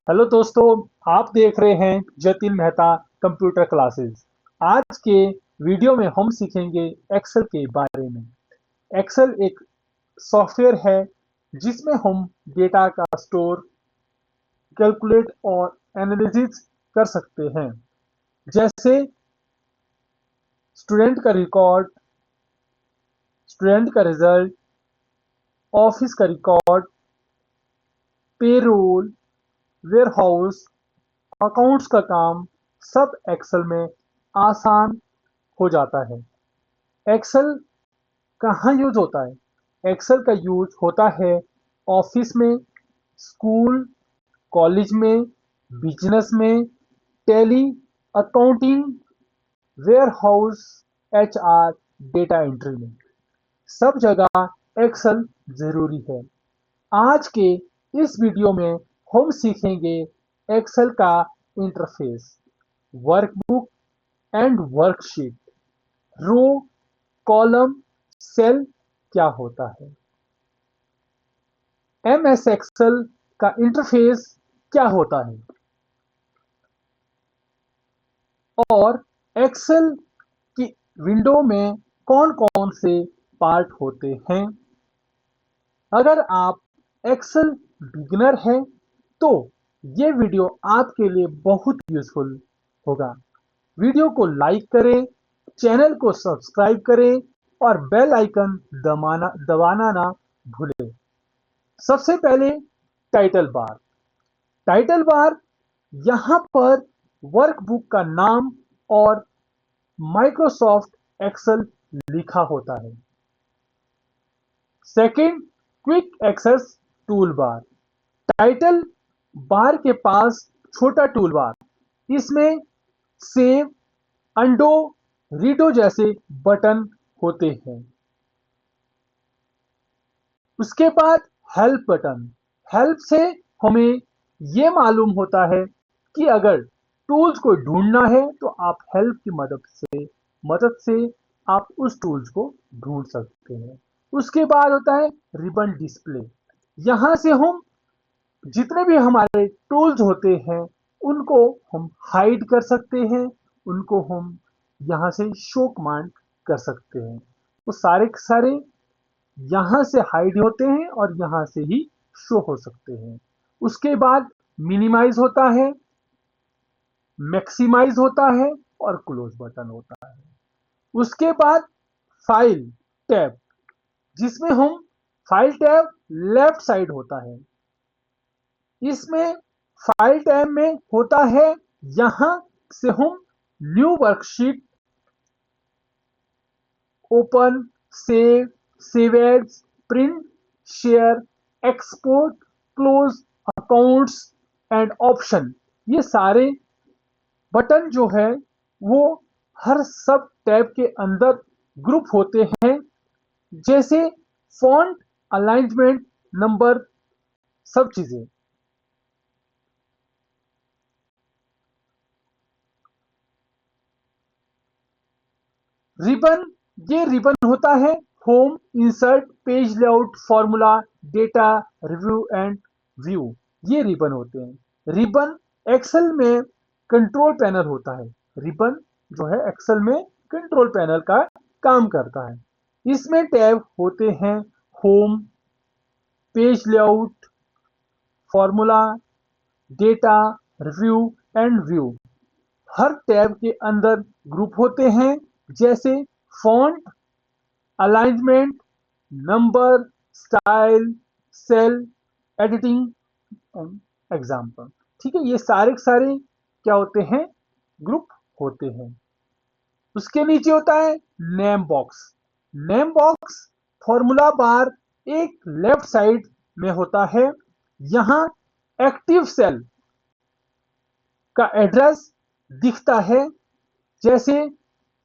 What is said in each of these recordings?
Hello दोस्तों, आप देख रहे हैं जतिन मेहता कंप्यूटर क्लासेस। आज के वीडियो में हम सीखेंगे एक्सेल के बारे में। एक्सेल एक सॉफ्टवेयर है जिसमें हम डेटा का स्टोर, कैलकुलेट और एनालिसिस कर सकते हैं। जैसे स्टूडेंट का रिकॉर्ड, स्टूडेंट का रिजल्ट, ऑफिस का रिकॉर्ड, पेरोल, वेयरहाउस, अकाउंट्स का काम सब एक्सेल में आसान हो जाता है। एक्सेल कहाँ यूज होता है? एक्सेल का यूज होता है ऑफिस में, स्कूल, कॉलेज में, बिजनेस में, Tally, accounting, warehouse, HR, data entry में। सब जगह एक्सेल जरूरी है। आज के इस वीडियो में हम सीखेंगे एक्सेल का interface, workbook and worksheet, row, column, cell क्या होता है, एमएस एक्सेल का इंटरफेस क्या होता है और एक्सेल की विंडो में कौन कौन से पार्ट होते हैं। अगर आप एक्सेल बिगिनर हैं तो ये वीडियो आपके लिए बहुत यूजफुल होगा। वीडियो को लाइक करें, चैनल को सब्सक्राइब करें और बेल आइकन दबाना ना भूलें। सबसे पहले टाइटल बार। टाइटल बार यहाँ पर वर्कबुक का नाम और माइक्रोसॉफ्ट एक्सेल लिखा होता है। Second, quick access tool bar. Title bar के पास छोटा टूल बार, इसमें सेव, अंडो, रीडो जैसे बटन होते हैं। उसके बाद हेल्प बटन। हेल्प से हमें ये मालूम होता है कि अगर टूल्स को ढूंढना है तो आप हेल्प की मदद से आप उस टूल्स को ढूंढ सकते हैं। उसके बाद होता है रिबन डिस्प्ले। यहाँ से हम जितने भी हमारे टूल्स होते हैं उनको हम हाइड कर सकते हैं, उनको हम यहाँ से शो कमांड कर सकते हैं। वो सारे के सारे यहाँ से हाइड होते हैं और यहाँ से ही शो हो सकते हैं। उसके बाद मिनिमाइज होता है, मैक्सिमाइज होता है और क्लोज बटन होता है। उसके बाद फाइल टैब, जिसमें हम फाइल टैब लेफ्ट साइड होता है। इसमें फाइल टैब में होता है, यहाँ से हम new worksheet, open, save, save as, print, share, export, close, accounts and option, ये सारे बटन जो है वो हर सब टैब के अंदर ग्रुप होते हैं। जैसे फॉन्ट, अलाइनमेंट, नंबर, सब चीजें। रिबन, ये रिबन होता है home, insert, page layout, formula, data, review and view, ये रिबन होते हैं। रिबन एक्सेल में कंट्रोल पैनल होता है। रिबन जो है एक्सेल में कंट्रोल पैनल का काम करता है। इसमें टैब होते हैं home, page layout, formula, data, review and view. हर टैब के अंदर ग्रुप होते हैं, जैसे font, alignment, number, style, cell, editing and example. ठीक है, ये सारे के सारे क्या होते हैं? ग्रुप होते हैं। उसके नीचे होता है name box. Name box formula bar एक लेफ्ट साइड में होता है। यहाँ एक्टिव सेल का एड्रेस दिखता है। जैसे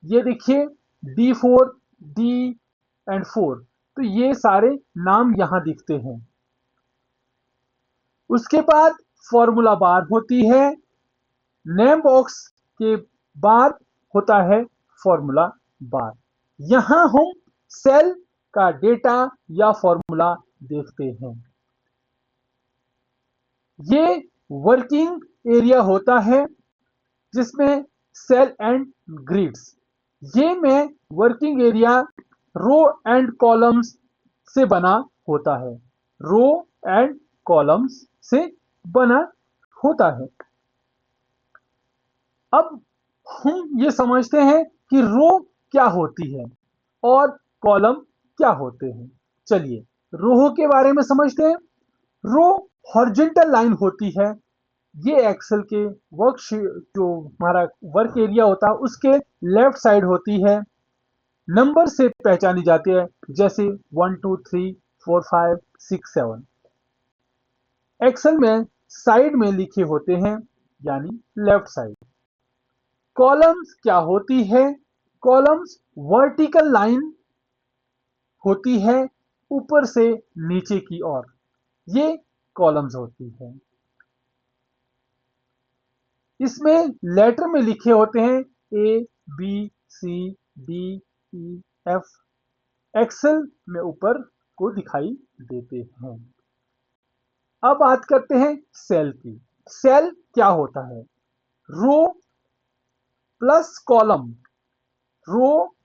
ये देखिए D4, डी एंड 4, तो ये सारे नाम यहाँ दिखते हैं। उसके बाद फॉर्मूला बार होती है। नेम बॉक्स के बाद होता है फॉर्मूला बार। यहाँ हम सेल का डेटा या फॉर्मूला देखते हैं। ये वर्किंग एरिया होता है जिसमें सेल एंड ग्रिड्स, ये में working area row and columns से बना होता है, रो एंड कॉलम्स से बना होता है। अब हम ये समझते हैं कि रो क्या होती है और कॉलम क्या होते हैं। चलिए रो के बारे में समझते हैं। रो हॉरिजॉन्टल लाइन होती है, ये एक्सेल के वर्क जो हमारा वर्क एरिया होता है उसके लेफ्ट साइड होती है, नंबर से पहचानी जाती है, जैसे 1 2 3 4 5 6 7। एक्सेल में साइड में लिखे होते हैं, यानी लेफ्ट साइड। कॉलम्स क्या होती है? कॉलम्स वर्टिकल लाइन होती है ऊपर से नीचे की ओर, ये कॉलम्स होती है। इसमें लेटर में लिखे होते हैं A B C D E F, Excel में ऊपर को दिखाई देते हैं। अब बात करते हैं सेल की। सेल क्या होता है? रो प्लस कॉलम, रो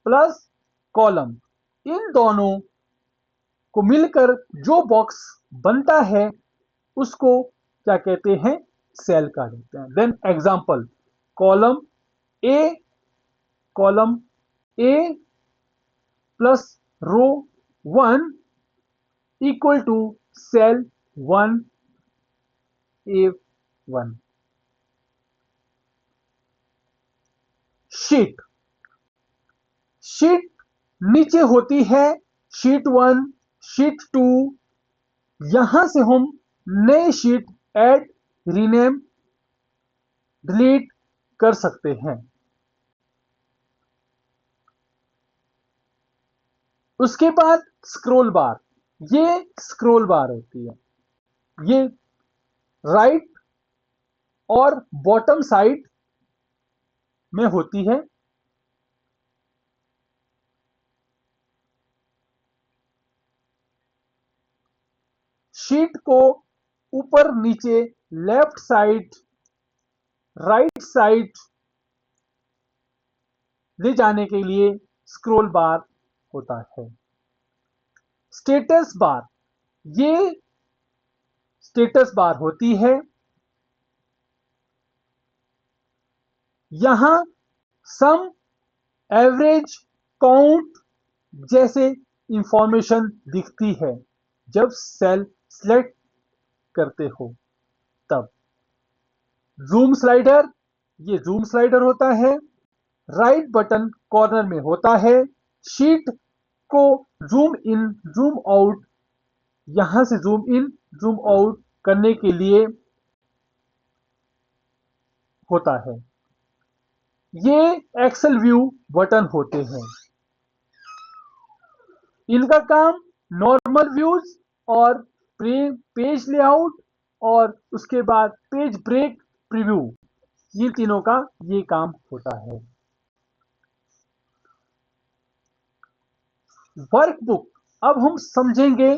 प्लस कॉलम, इन दोनों को मिलकर जो बॉक्स बनता है उसको क्या कहते हैं? सेल का कहते हैं। Then example, column A, column A plus row 1 equal to cell 1 A 1। Sheet, sheet नीचे होती है, शीट 1, शीट 2, यहां से हम नए शीट ऐड, रीनेम, डिलीट कर सकते हैं। उसके बाद स्क्रॉल बार, ये स्क्रॉल बार होती है, ये राइट और बॉटम साइड में होती है। शीट को ऊपर नीचे, लेफ्ट साइड, राइट साइड ले जाने के लिए स्क्रॉल बार होता है। स्टेटस बार, ये स्टेटस बार होती है, यहां सम, एवरेज, काउंट जैसे इंफॉर्मेशन दिखती है जब सेल सिलेक्ट करते हो तब। जूम स्लाइडर, ये जूम स्लाइडर होता है, राइट बटन कॉर्नर में होता है, शीट को जूम इन जूम आउट, यहां से जूम इन जूम आउट करने के लिए होता है। ये एक्सेल व्यू बटन होते हैं, इनका काम नॉर्मल व्यूज और पेज लेआउट और उसके बाद पेज ब्रेक, प्रीव्यू, ये तीनों का ये काम होता है। वर्कबुक, अब हम समझेंगे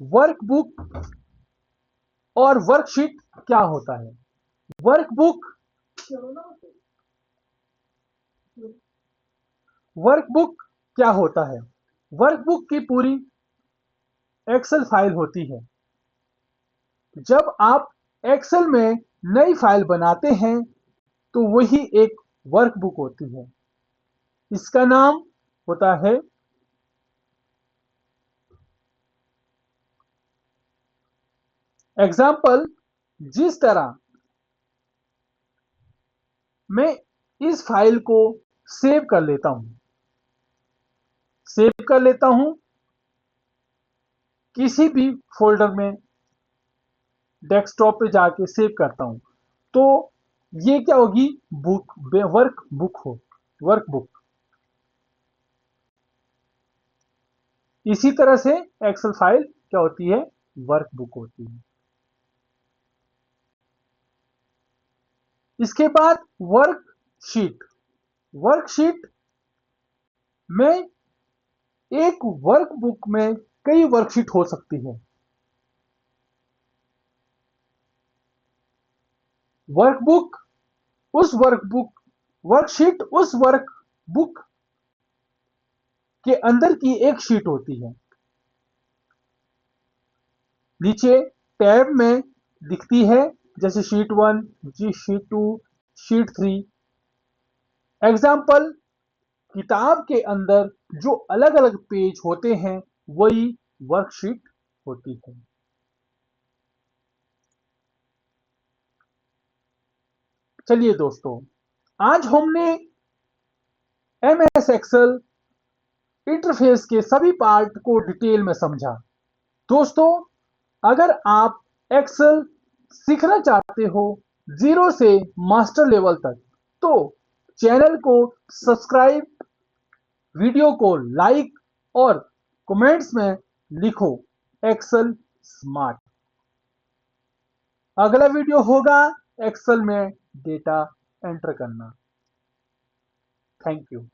वर्कबुक और वर्कशीट क्या होता है। वर्कबुक, वर्कबुक क्या होता है? वर्कबुक की पूरी एक्सेल फाइल होती है। जब आप एक्सेल में नई फाइल बनाते हैं तो वही एक वर्कबुक होती है। इसका नाम होता है एग्जाम्पल। जिस तरह मैं इस फाइल को सेव कर लेता हूं, सेव कर लेता हूं किसी भी फोल्डर में, डेस्कटॉप पे जाके सेव करता हूं, तो ये क्या होगी? बुक, वर्क बुक हो, वर्कबुक। इसी तरह से एक्सेल फाइल क्या होती है? वर्कबुक होती है। इसके बाद वर्कशीट, वर्कशीट में एक वर्कबुक में कई वर्कशीट हो सकती है। वर्कबुक वर्कशीट उस वर्कबुक के अंदर की एक शीट होती है, नीचे टैब में दिखती है, जैसे शीट 1, शीट 2, शीट 3। एग्जाम्पल, किताब के अंदर जो अलग अलग पेज होते हैं वही वर्कशीट होती है। चलिए दोस्तों, आज हमने एमएस एक्सेल इंटरफेस के सभी पार्ट को डिटेल में समझा। दोस्तों, अगर आप एक्सेल सीखना चाहते हो जीरो से मास्टर लेवल तक, तो चैनल को सब्सक्राइब, वीडियो को लाइक और कमेंट्स में लिखो एक्सेल स्मार्ट। अगला वीडियो होगा एक्सेल में डेटा एंटर करना। Thank you.